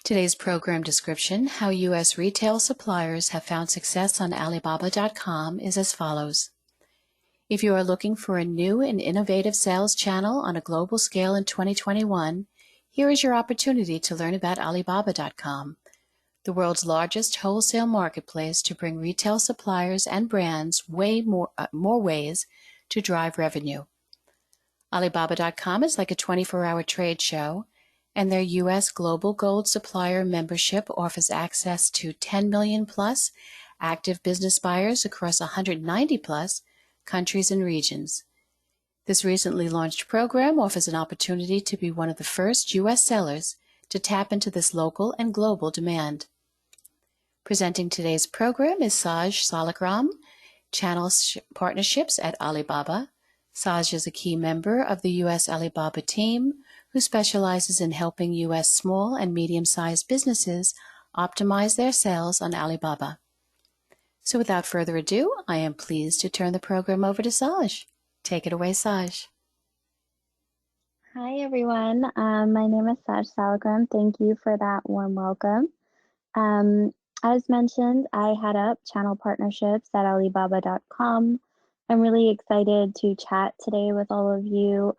Today's program description, how U.S. retail suppliers have found success on Alibaba.com, is as follows. If you are looking for a new and innovative sales channel on a global scale in 2021, here is your opportunity to learn about Alibaba.com, the world's largest wholesale marketplace to bring retail suppliers and brands more ways to drive revenue. Alibaba.com is like a 24-hour trade show, and their U.S. Global Gold Supplier membership offers access to 10 million plus active business buyers across 190 plus countries and regions. This recently launched program offers an opportunity to be one of the first U.S. sellers to tap into this local and global demand. Presenting today's program is Salickram, Channel Partnerships at Alibaba. Saj is a key member of the U.S. Alibaba team who specializes in helping U.S. small and medium-sized businesses optimize their sales on Alibaba. So without further ado, I am pleased to turn the program over to Saj. Take it away, Saj. Hi, everyone. My name is Saj Salickram. Thank you for that warm welcome. As mentioned, I head up channel partnerships at Alibaba.com. I'm really excited to chat today with all of you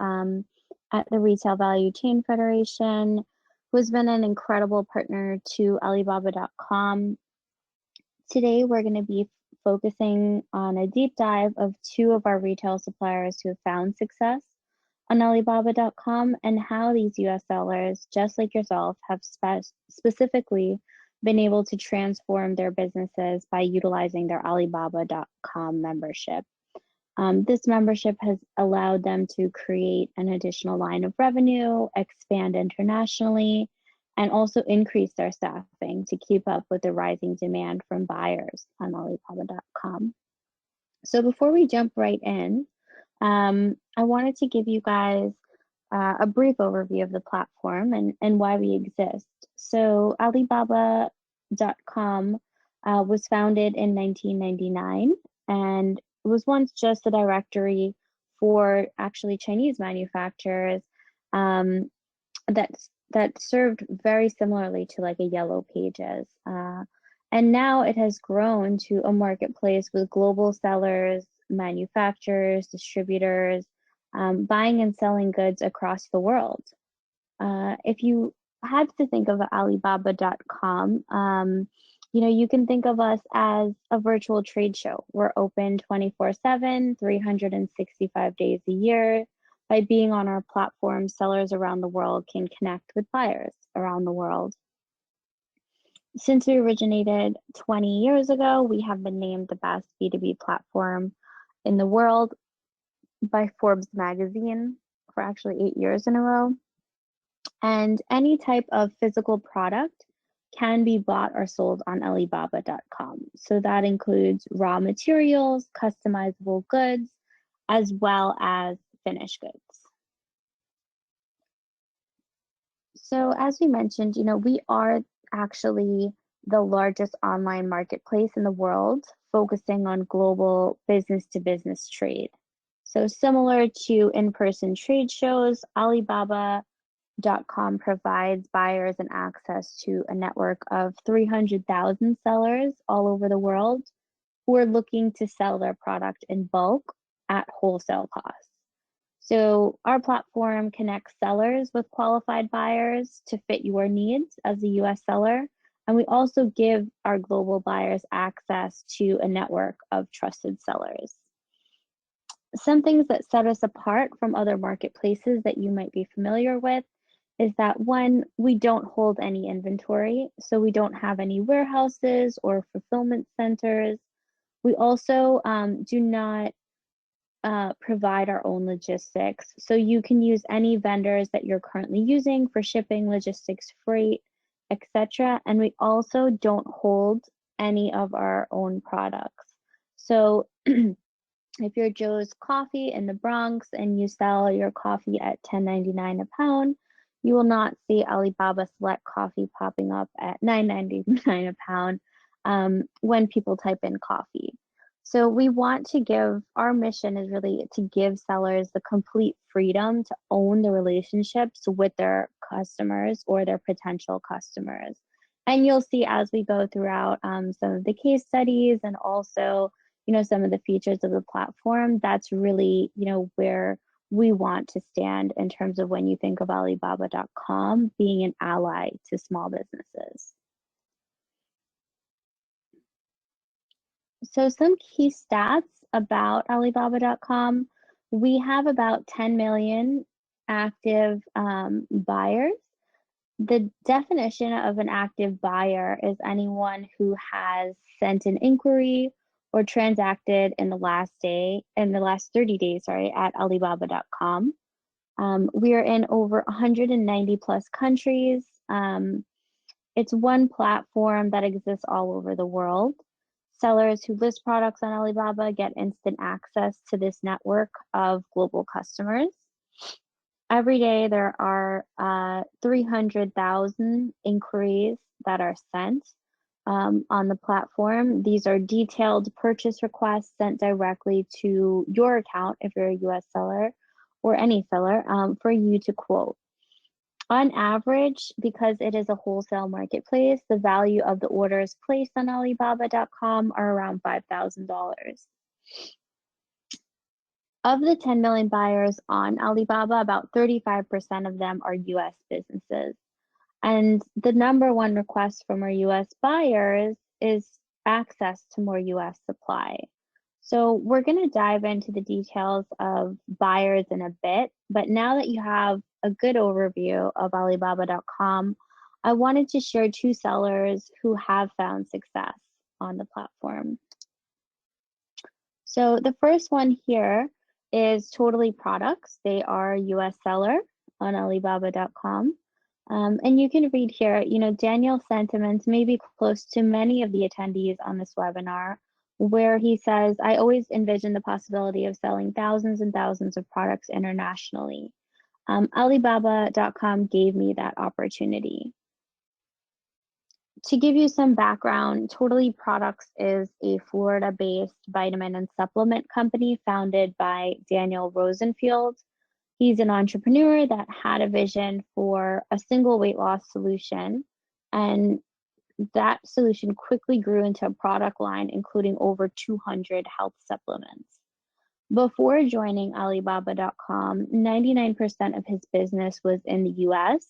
at the Retail Value Chain Federation, who has been an incredible partner to Alibaba.com. Today, we're going to be focusing on a deep dive of two of our retail suppliers who have found success on Alibaba.com and how these US sellers, just like yourself, have specifically been able to transform their businesses by utilizing their Alibaba.com membership. This membership has allowed them to create an additional line of revenue, expand internationally, and also increase their staffing to keep up with the rising demand from buyers on Alibaba.com. So before we jump right in, I wanted to give you guys a brief overview of the platform and why we exist. So Alibaba.com was founded in 1999, and it was once just a directory for actually Chinese manufacturers that served very similarly to like a Yellow Pages. And now it has grown to a marketplace with global sellers, manufacturers, distributors, buying and selling goods across the world. If you had to think of Alibaba.com, you can think of us as a virtual trade show. We're open 24/7, 365 days a year. By being on our platform, sellers around the world can connect with buyers around the world. Since we originated 20 years ago, we have been named the best B2B platform in the world by Forbes magazine for actually 8 years in a row. And any type of physical product can be bought or sold on Alibaba.com. So that includes raw materials, customizable goods, as well as finished goods. So as we mentioned, we are actually the largest online marketplace in the world, focusing on global business-to-business trade. So similar to in-person trade shows, Alibaba.com provides buyers and access to a network of 300,000 sellers all over the world who are looking to sell their product in bulk at wholesale costs. So our platform connects sellers with qualified buyers to fit your needs as a US seller. And we also give our global buyers access to a network of trusted sellers. Some things that set us apart from other marketplaces that you might be familiar with is that, one, we don't hold any inventory, so we don't have any warehouses or fulfillment centers. We also do not provide our own logistics, so you can use any vendors that you're currently using for shipping, logistics, freight, etc. And we also don't hold any of our own products. So if you're Joe's Coffee in the Bronx and you sell your coffee at $10.99 a pound, you will not see Alibaba Select Coffee popping up at $9.99 a pound when people type in coffee. So we want to give, our mission is really to give sellers the complete freedom to own the relationships with their customers or their potential customers. And you'll see as we go throughout some of the case studies and also, some of the features of the platform, that's really, where we want to stand in terms of when you think of Alibaba.com being an ally to small businesses. So some key stats about Alibaba.com. We have about 10 million active buyers. The definition of an active buyer is anyone who has sent an inquiry or transacted in the last 30 days, at Alibaba.com. We are in over 190 plus countries. It's one platform that exists all over the world. Sellers who list products on Alibaba get instant access to this network of global customers. Every day there are 300,000 inquiries that are sent on the platform. These are detailed purchase requests sent directly to your account if you're a US seller or any seller for you to quote. On average, because it is a wholesale marketplace, the value of the orders placed on Alibaba.com are around $5,000. Of the 10 million buyers on Alibaba, about 35% of them are US businesses. And the number one request from our US buyers is access to more US supply. So we're going to dive into the details of buyers in a bit, but now that you have a good overview of Alibaba.com, I wanted to share two sellers who have found success on the platform. So the first one here is Totally Products. They are a US seller on Alibaba.com. And you can read here, Daniel's sentiments may be close to many of the attendees on this webinar, where he says, I always envision the possibility of selling thousands and thousands of products internationally. Alibaba.com gave me that opportunity. To give you some background, Totally Products is a Florida-based vitamin and supplement company founded by Daniel Rosenfield. He's an entrepreneur that had a vision for a single weight loss solution, and that solution quickly grew into a product line, including over 200 health supplements. Before joining Alibaba.com, 99% of his business was in the US,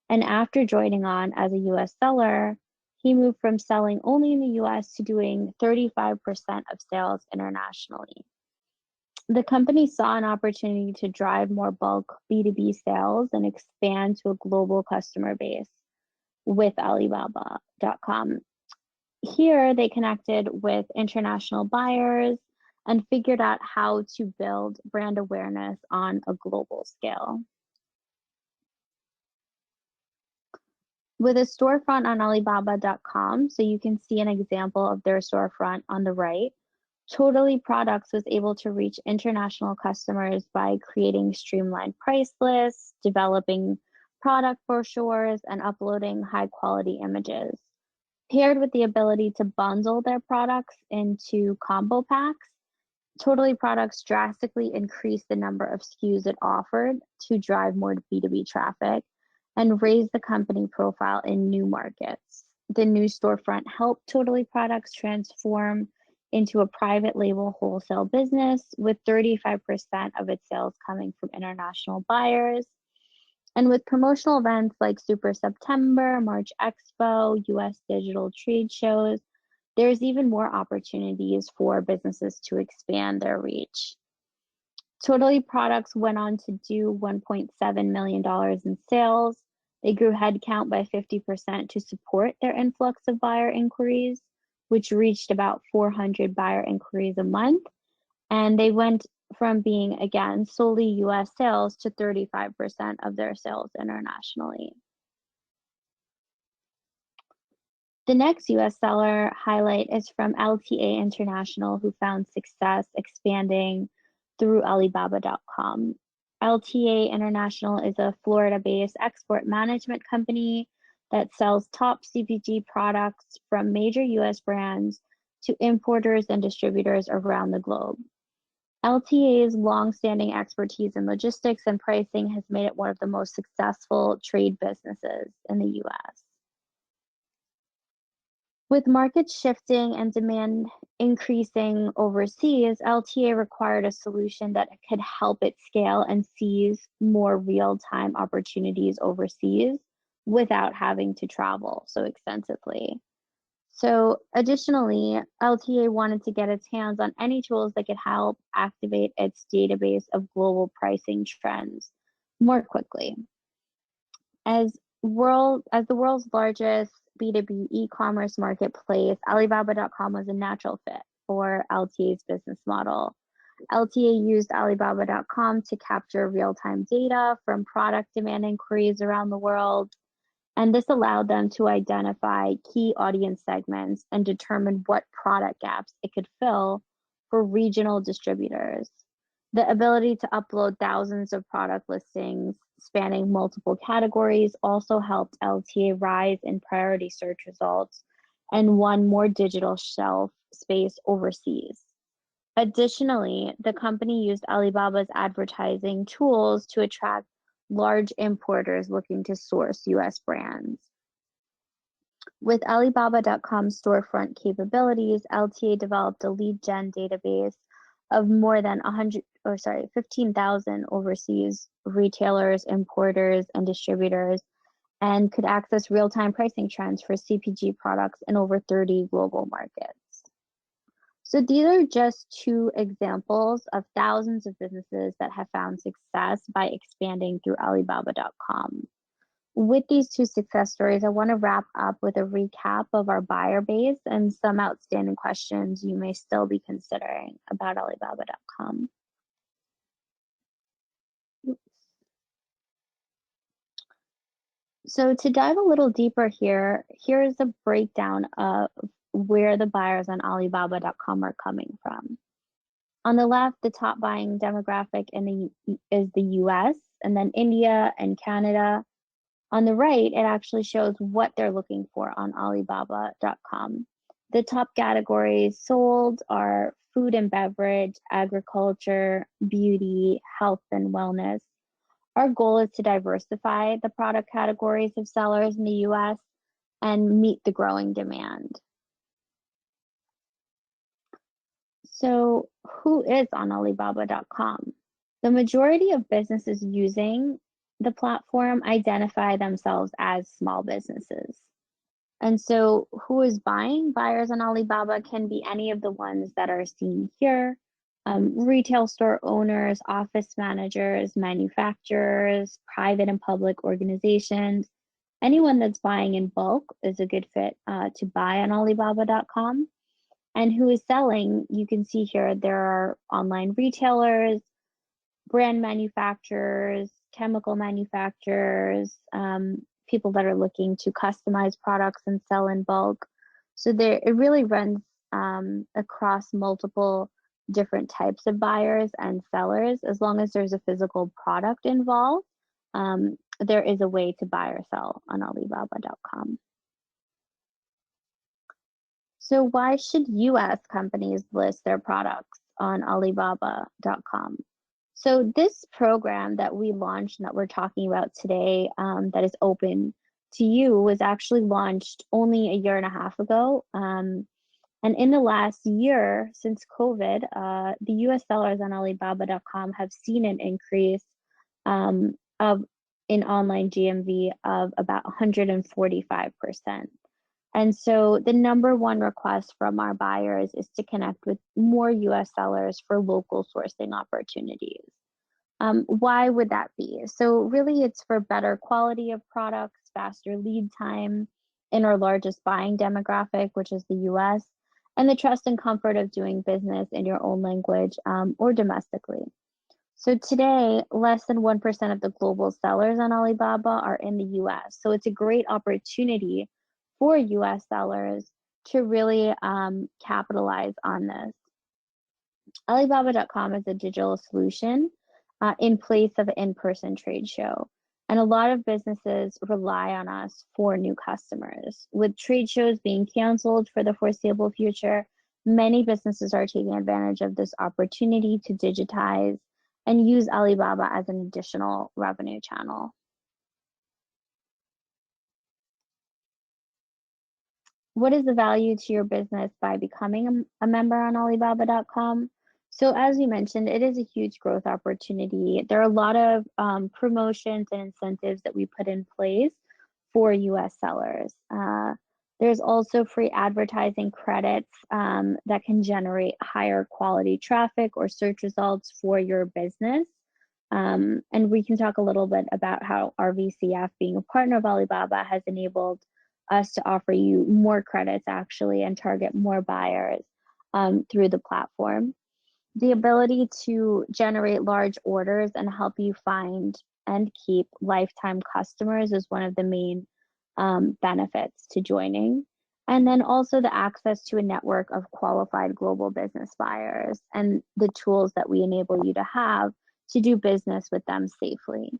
and after joining on as a US seller, he moved from selling only in the US to doing 35% of sales internationally. The company saw an opportunity to drive more bulk B2B sales and expand to a global customer base with Alibaba.com. Here, they connected with international buyers and figured out how to build brand awareness on a global scale. With a storefront on Alibaba.com, so you can see an example of their storefront on the right, Totally Products was able to reach international customers by creating streamlined price lists, developing product brochures, and uploading high-quality images. Paired with the ability to bundle their products into combo packs, Totally Products drastically increased the number of SKUs it offered to drive more B2B traffic and raise the company profile in new markets. The new storefront helped Totally Products transform into a private label wholesale business with 35% of its sales coming from international buyers. And with promotional events like Super September, March Expo, US digital trade shows, there's even more opportunities for businesses to expand their reach. Totally Products went on to do $1.7 million in sales. They grew headcount by 50% to support their influx of buyer inquiries, which reached about 400 buyer inquiries a month. And they went from being, again, solely US sales to 35% of their sales internationally. The next US seller highlight is from Lta International, who found success expanding through Alibaba.com. Lta International is a Florida-based export management company that sells top CPG products from major US brands to importers and distributors around the globe. LTA's long-standing expertise in logistics and pricing has made it one of the most successful trade businesses in the US. With markets shifting and demand increasing overseas, LTA required a solution that could help it scale and seize more real-time opportunities overseas without having to travel so extensively. So additionally, LTA wanted to get its hands on any tools that could help activate its database of global pricing trends more quickly. As the world's largest B2B e-commerce marketplace, Alibaba.com was a natural fit for LTA's business model. LTA used Alibaba.com to capture real-time data from product demand inquiries around the world, and this allowed them to identify key audience segments and determine what product gaps it could fill for regional distributors. The ability to upload thousands of product listings spanning multiple categories also helped LTA rise in priority search results and won more digital shelf space overseas. Additionally, the company used Alibaba's advertising tools to attract large importers looking to source US brands. With Alibaba.com's storefront capabilities, LTA developed a lead gen database of more than 15,000 overseas retailers, importers, and distributors, and could access real-time pricing trends for CPG products in over 30 global markets. So these are just two examples of thousands of businesses that have found success by expanding through Alibaba.com. With these two success stories, I want to wrap up with a recap of our buyer base and some outstanding questions you may still be considering about Alibaba.com. So to dive a little deeper here is a breakdown of where the buyers on Alibaba.com are coming from. On the left, the top buying demographic is the US, and then India and Canada. On the right, it actually shows what they're looking for on Alibaba.com. The top categories sold are food and beverage, agriculture, beauty, health and wellness. Our goal is to diversify the product categories of sellers in the US and meet the growing demand. So who is on Alibaba.com? The majority of businesses using the platform identify themselves as small businesses. And so who is buying? Buyers on Alibaba can be any of the ones that are seen here. Retail store owners, office managers, manufacturers, private and public organizations. Anyone that's buying in bulk is a good fit to buy on Alibaba.com. And who is selling? You can see here there are online retailers, brand manufacturers, chemical manufacturers, people that are looking to customize products and sell in bulk. So it really runs across multiple different types of buyers and sellers. As long as there's a physical product involved, there is a way to buy or sell on Alibaba.com. So why should US companies list their products on Alibaba.com? So this program that we launched and that we're talking about today, that is open to you, was actually launched only a year and a half ago. And in the last year, since COVID, the US sellers on Alibaba.com have seen an increase in online GMV of about 145%. And so the number one request from our buyers is to connect with more US sellers for local sourcing opportunities. Why would that be? So really it's for better quality of products, faster lead time in our largest buying demographic, which is the US, and the trust and comfort of doing business in your own language or domestically. So today, less than 1% of the global sellers on Alibaba are in the US. So it's a great opportunity for US sellers to really capitalize on this. Alibaba.com is a digital solution in place of an in-person trade show. And a lot of businesses rely on us for new customers. With trade shows being canceled for the foreseeable future, Many businesses are taking advantage of this opportunity to digitize and use Alibaba as an additional revenue channel. What is the value to your business by becoming a member on Alibaba.com? So as we mentioned, it is a huge growth opportunity. There are a lot of promotions and incentives that we put in place for US sellers. There's also free advertising credits that can generate higher quality traffic or search results for your business. And we can talk a little bit about how RVCF, being a partner of Alibaba, has enabled us to offer you more credits actually and target more buyers through the platform. The ability to generate large orders and help you find and keep lifetime customers is one of the main benefits to joining. And then also the access to a network of qualified global business buyers and the tools that we enable you to have to do business with them safely.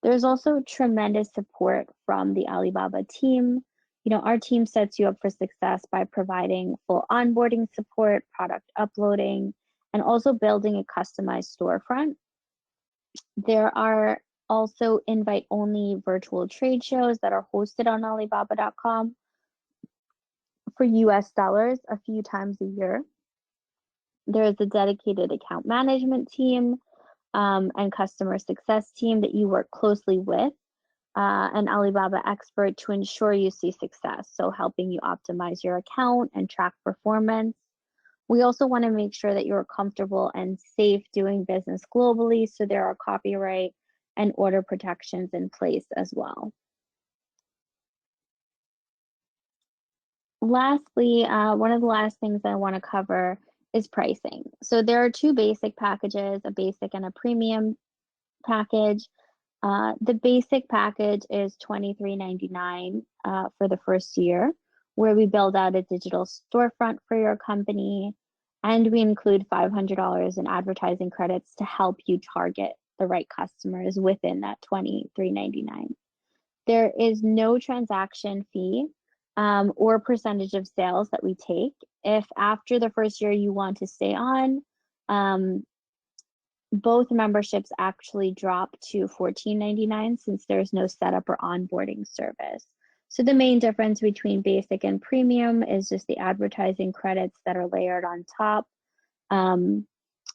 There's also tremendous support from the Alibaba team. You know, our team sets you up for success by providing full onboarding support, product uploading, and also building a customized storefront. There are also invite-only virtual trade shows that are hosted on Alibaba.com for US sellers a few times a year. There is a dedicated account management team and customer success team that you work closely with, an Alibaba expert to ensure you see success, so helping you optimize your account and track performance. We also want to make sure that you're comfortable and safe doing business globally, so there are copyright and order protections in place as well. Lastly, one of the last things I want to cover is pricing. So there are two basic packages, a basic and a premium package. The basic package is $23.99 for the first year, where we build out a digital storefront for your company, and we include $500 in advertising credits to help you target the right customers within that $23.99. There is no transaction fee or percentage of sales that we take. If after the first year you want to stay on, both memberships actually drop to $14.99 since there's no setup or onboarding service. So the main difference between basic and premium is just the advertising credits that are layered on top.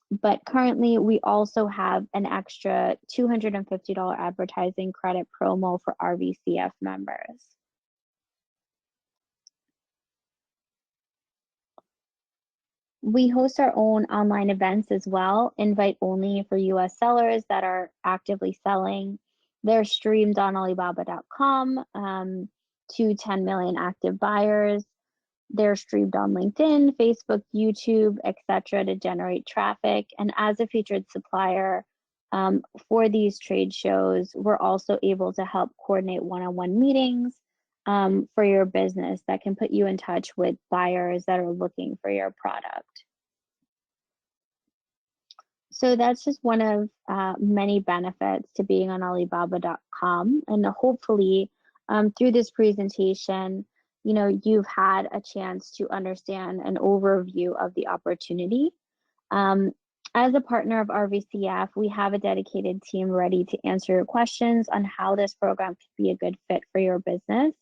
But currently we also have an extra $250 advertising credit promo for RVCF members. We host our own online events as well, invite only for US sellers that are actively selling. They're streamed on Alibaba.com to 10 million active buyers. They're streamed on LinkedIn, Facebook, YouTube, etc. to generate traffic. And as a featured supplier for these trade shows, we're also able to help coordinate one-on-one meetings for your business that can put you in touch with buyers that are looking for your product. So that's just one of many benefits to being on Alibaba.com. And hopefully through this presentation, you know, you've had a chance to understand an overview of the opportunity. As a partner of RVCF, we have a dedicated team ready to answer your questions on how this program could be a good fit for your business.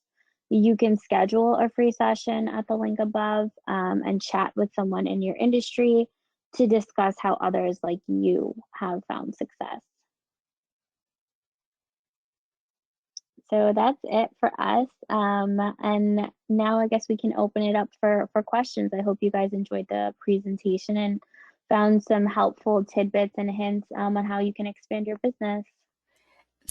You can schedule a free session at the link above and chat with someone in your industry to discuss how others like you have found success. So that's it for us. And now I guess we can open it up for questions. I hope you guys enjoyed the presentation and found some helpful tidbits and hints on how you can expand your business.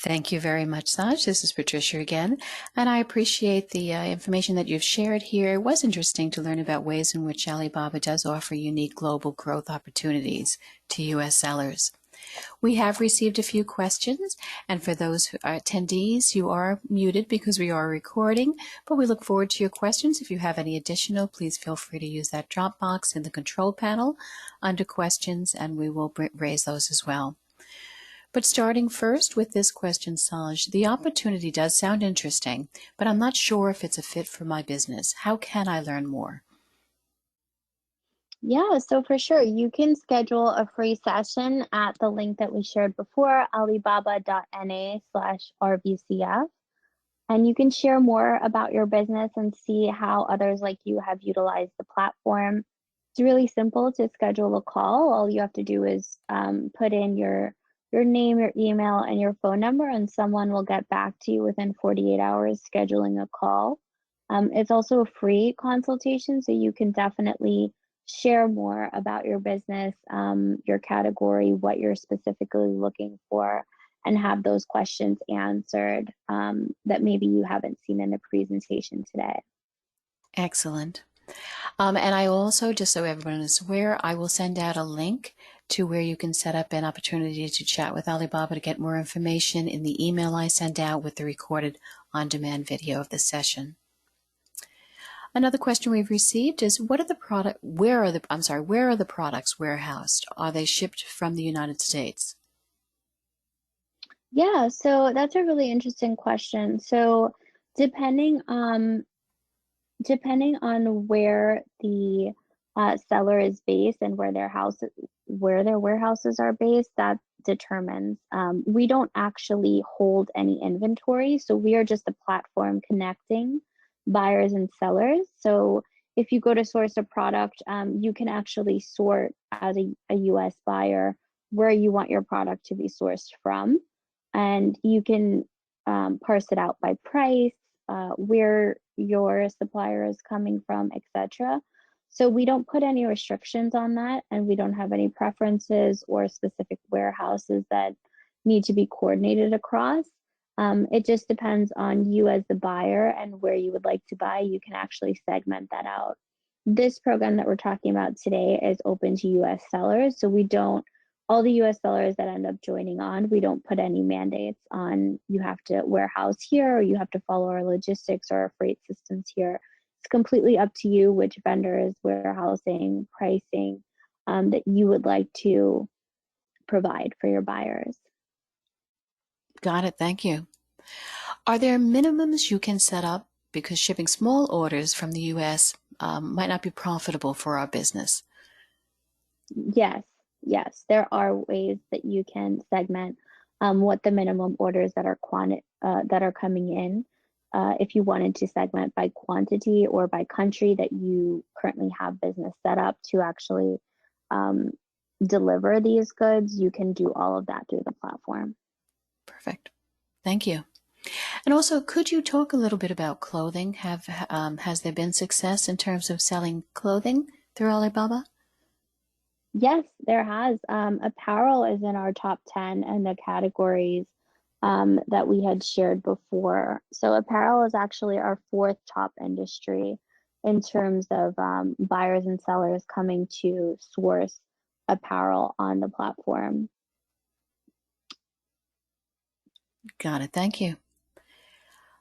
Thank you very much, Saj. This is Patricia again, and I appreciate the information that you've shared here. It was interesting to learn about ways in which Alibaba does offer unique global growth opportunities to U.S. sellers. We have received a few questions, and for those attendees, you are muted because we are recording, but we look forward to your questions. If you have any additional, please feel free to use that drop box in the control panel under questions, and we will raise those as well. But starting first with this question, Saj, the opportunity does sound interesting, but I'm not sure if it's a fit for my business. How can I learn more? Yeah, so for sure, you can schedule a free session at the link that we shared before, alibaba.na/RVCF. And you can share more about your business and see how others like you have utilized the platform. It's really simple to schedule a call. All you have to do is put in your name, your email, and your phone number, and someone will get back to you within 48 hours scheduling a call. It's also a free consultation, so you can definitely share more about your business, your category, what you're specifically looking for, and have those questions answered that maybe you haven't seen in the presentation today. Excellent. And I also, just so everyone is aware, I will send out a link to where you can set up an opportunity to chat with Alibaba to get more information in the email I send out with the recorded on-demand video of the session. Another question we've received is, where are the products warehoused? Are they shipped from the United States? Yeah, so that's a really interesting question. So depending depending on where the seller is based and where their warehouses are based, that determines. We don't actually hold any inventory, so we are just a platform connecting buyers and sellers. So if you go to source a product, you can actually sort as a US buyer where you want your product to be sourced from, and you can parse it out by price, where your supplier is coming from, etc. So we don't put any restrictions on that, and we don't have any preferences or specific warehouses that need to be coordinated across. It just depends on you as the buyer and where you would like to buy. You can actually segment that out. This program that we're talking about today is open to US sellers, so we don't all the US sellers that end up joining on, we don't put any mandates on you have to warehouse here or you have to follow our logistics or our freight systems here. It's completely up to you which vendors, warehousing, pricing that you would like to provide for your buyers. Got it. Thank you. Are there minimums you can set up? Because shipping small orders from the U.S. Might not be profitable for our business. Yes, there are ways that you can segment what the minimum orders that are coming in. If you wanted to segment by quantity or by country that you currently have business set up to actually deliver these goods, you can do all of that through the platform. Perfect. Thank you. And also, could you talk a little bit about clothing? Has there been success in terms of selling clothing through Alibaba? Yes, there has. Apparel is in our top 10 in the categories that we had shared before. So apparel is actually our fourth top industry in terms of buyers and sellers coming to source apparel on the platform. Got it. Thank you.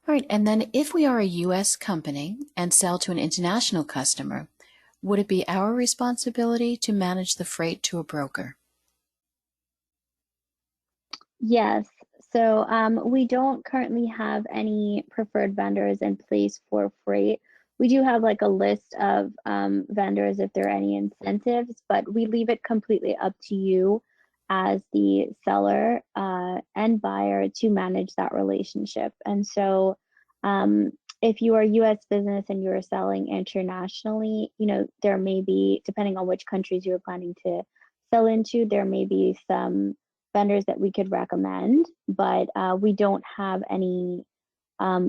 All right. And then if we are a U.S. company and sell to an international customer, would it be our responsibility to manage the freight to a broker? Yes. So we don't currently have any preferred vendors in place for freight. We do have like a list of vendors if there are any incentives, but we leave it completely up to you as the seller and buyer to manage that relationship. And so if you are a US business and you're selling internationally, there may be, depending on which countries you're planning to sell into, there may be some vendors that we could recommend, but we don't have any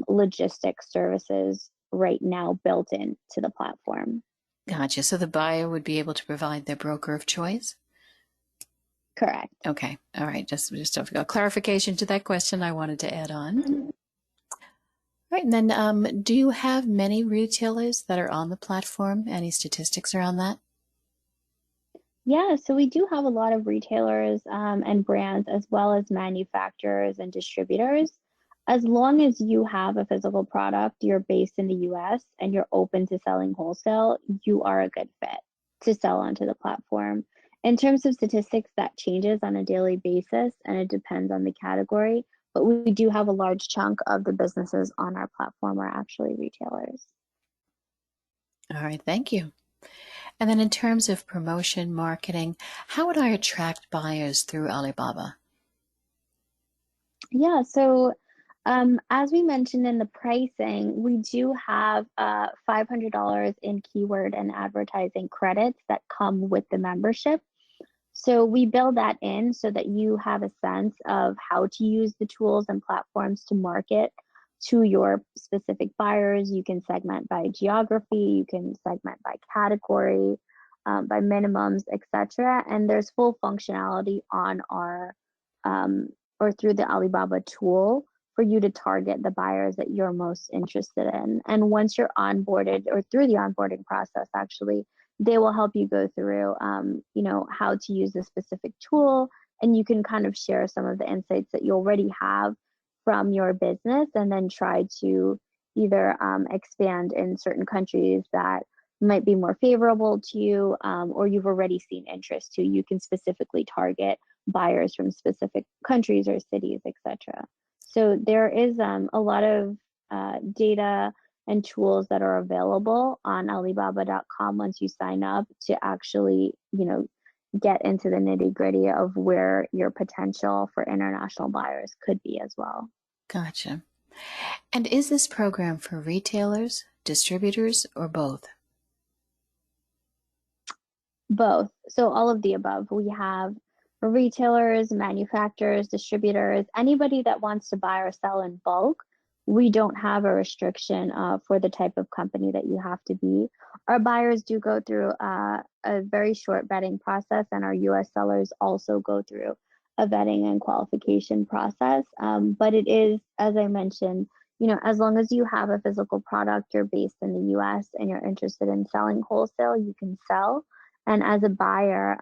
logistics services right now built into the platform. Gotcha. So the buyer would be able to provide their broker of choice? Correct. Okay. All right. Just a clarification to that question I wanted to add on. Right. And then do you have many retailers that are on the platform? Any statistics around that? Yeah, so we do have a lot of retailers and brands as well as manufacturers and distributors. As long as you have a physical product, you're based in the US and you're open to selling wholesale, you are a good fit to sell onto the platform. In terms of statistics, that changes on a daily basis and it depends on the category, but we do have a large chunk of the businesses on our platform are actually retailers. All right. Thank you. And then in terms of promotion, marketing, how would I attract buyers through Alibaba? Yeah, so as we mentioned in the pricing, we do have $500 in keyword and advertising credits that come with the membership. So we build that in so that you have a sense of how to use the tools and platforms to market to your specific buyers. You can segment by geography, you can segment by category, by minimums, etc. And there's full functionality on our or through the Alibaba tool for you to target the buyers that you're most interested in. And once you're onboarded or through the onboarding process, actually, they will help you go through, how to use a specific tool, and you can kind of share some of the insights that you already have from your business, and then try to either expand in certain countries that might be more favorable to you, or you've already seen interest to. You can specifically target buyers from specific countries or cities, etc. So there is a lot of data and tools that are available on Alibaba.com once you sign up to actually, get into the nitty-gritty of where your potential for international buyers could be as well. Gotcha. And is this program for retailers, distributors, or both? Both. So all of the above. We have retailers, manufacturers, distributors, anybody that wants to buy or sell in bulk. We don't have a restriction for the type of company that you have to be. Our buyers do go through a very short vetting process, and our US sellers also go through a vetting and qualification process. But it is, as I mentioned, as long as you have a physical product, you're based in the US and you're interested in selling wholesale, you can sell. And as a buyer,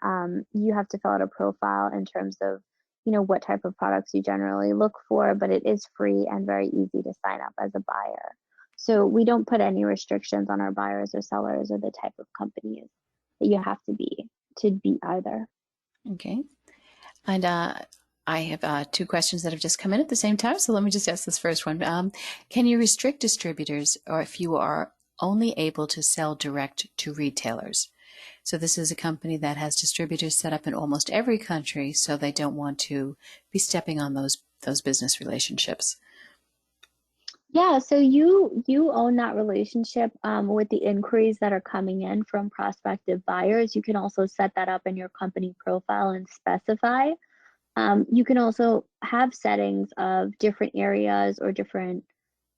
you have to fill out a profile in terms of, what type of products you generally look for, but it is free and very easy to sign up as a buyer. So we don't put any restrictions on our buyers or sellers or the type of companies that you have to be either. Okay. And I have two questions that have just come in at the same time, so let me just ask this first one. Can you restrict distributors, or if you are only able to sell direct to retailers? So this is a company that has distributors set up in almost every country, so they don't want to be stepping on those business relationships. Yeah, so you own that relationship with the inquiries that are coming in from prospective buyers. You can also set that up in your company profile and specify. You can also have settings of different areas or different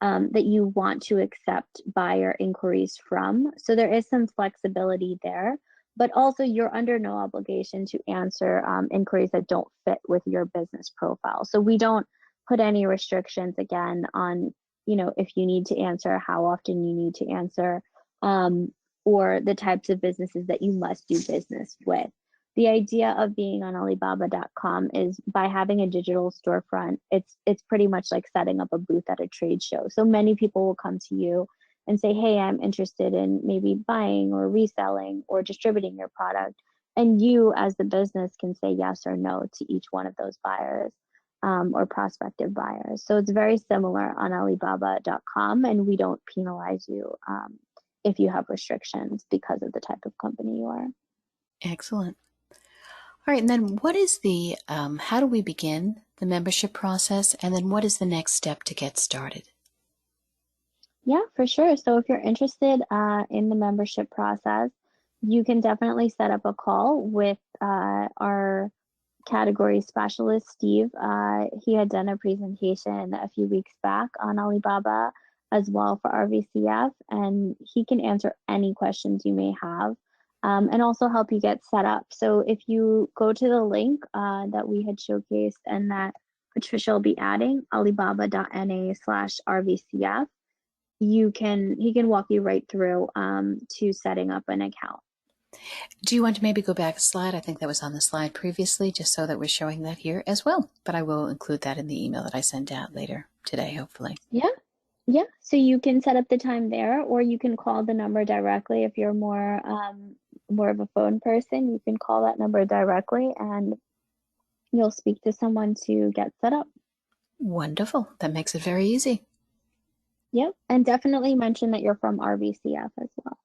that you want to accept buyer inquiries from. So there is some flexibility there, but also you're under no obligation to answer inquiries that don't fit with your business profile. So we don't put any restrictions again on, if you need to answer, how often you need to answer, or the types of businesses that you must do business with. The idea of being on Alibaba.com is by having a digital storefront, it's pretty much like setting up a booth at a trade show. So many people will come to you and say, hey, I'm interested in maybe buying or reselling or distributing your product. And you as the business can say yes or no to each one of those buyers or prospective buyers. So it's very similar on Alibaba.com, and we don't penalize you if you have restrictions because of the type of company you are. Excellent. All right, and then what is how do we begin the membership process, and then what is the next step to get started? Yeah, for sure. So if you're interested in the membership process, you can definitely set up a call with our category specialist, Steve. He had done a presentation a few weeks back on Alibaba as well for RVCF, and he can answer any questions you may have and also help you get set up. So if you go to the link that we had showcased and that Patricia will be adding, alibaba.na/RVCF, he can walk you right through to setting up an account. Do you want to maybe go back a slide? I think that was on the slide previously, just so that we're showing that here as well. But I will include that in the email that I send out later today, hopefully. Yeah. So you can set up the time there, or you can call the number directly if you're more of a phone person. You can call that number directly, and you'll speak to someone to get set up. Wonderful. That makes it very easy. Yep. And definitely mention that you're from RVCF as well.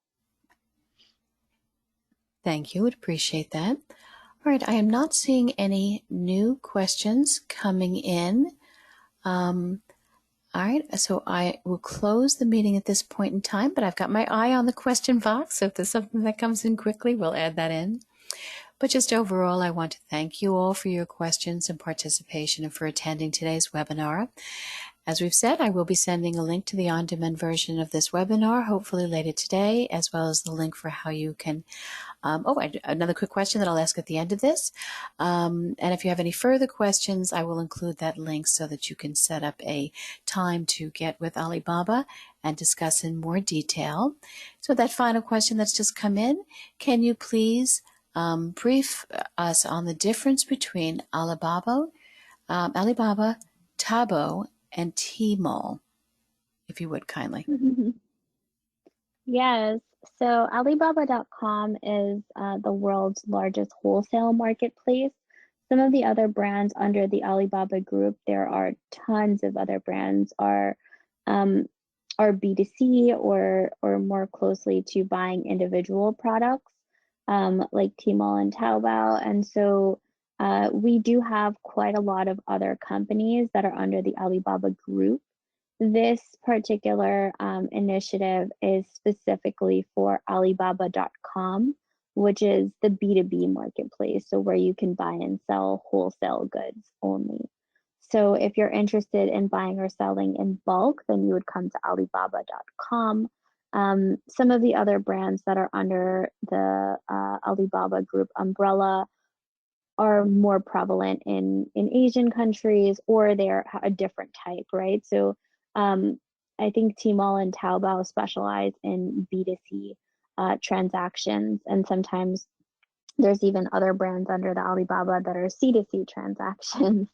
Thank you. Would appreciate that. All right. I am not seeing any new questions coming in. All right, so I will close the meeting at this point in time, but I've got my eye on the question box. So if there's something that comes in quickly, we'll add that in. But just overall, I want to thank you all for your questions and participation and for attending today's webinar. As we've said, I will be sending a link to the on-demand version of this webinar, hopefully later today, as well as the link for how you can another quick question that I'll ask at the end of this. And if you have any further questions, I will include that link so that you can set up a time to get with Alibaba and discuss in more detail. So that final question that's just come in, can you please brief us on the difference between Alibaba, Tabo, and Tmall, if you would kindly. Yes. So Alibaba.com is the world's largest wholesale marketplace. Some of the other brands under the Alibaba group, there are tons of other brands, are B2C or more closely to buying individual products, like Tmall and Taobao. And so we do have quite a lot of other companies that are under the Alibaba group. This particular initiative is specifically for Alibaba.com, which is the B2B marketplace, so where you can buy and sell wholesale goods only. So if you're interested in buying or selling in bulk, then you would come to Alibaba.com. Some of the other brands that are under the Alibaba group umbrella are more prevalent in Asian countries, or they're a different type, right? So I think Tmall and Taobao specialize in B2C transactions, and sometimes there's even other brands under the Alibaba that are C2C transactions.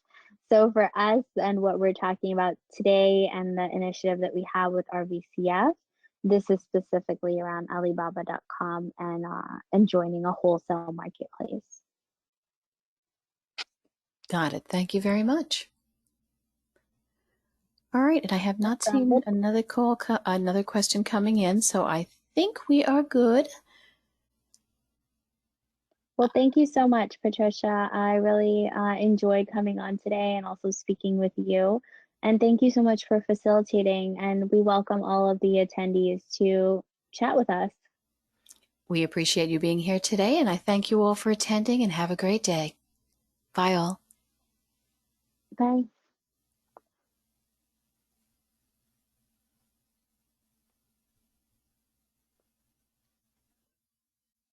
So for us and what we're talking about today and the initiative that we have with RVCF, this is specifically around Alibaba.com and joining a wholesale marketplace. Got it. Thank you very much. All right, and I have not seen another question coming in, so I think we are good. Well, thank you so much, Patricia. I really enjoyed coming on today and also speaking with you. And thank you so much for facilitating, and we welcome all of the attendees to chat with us. We appreciate you being here today, and I thank you all for attending, and have a great day. Bye all. Bye.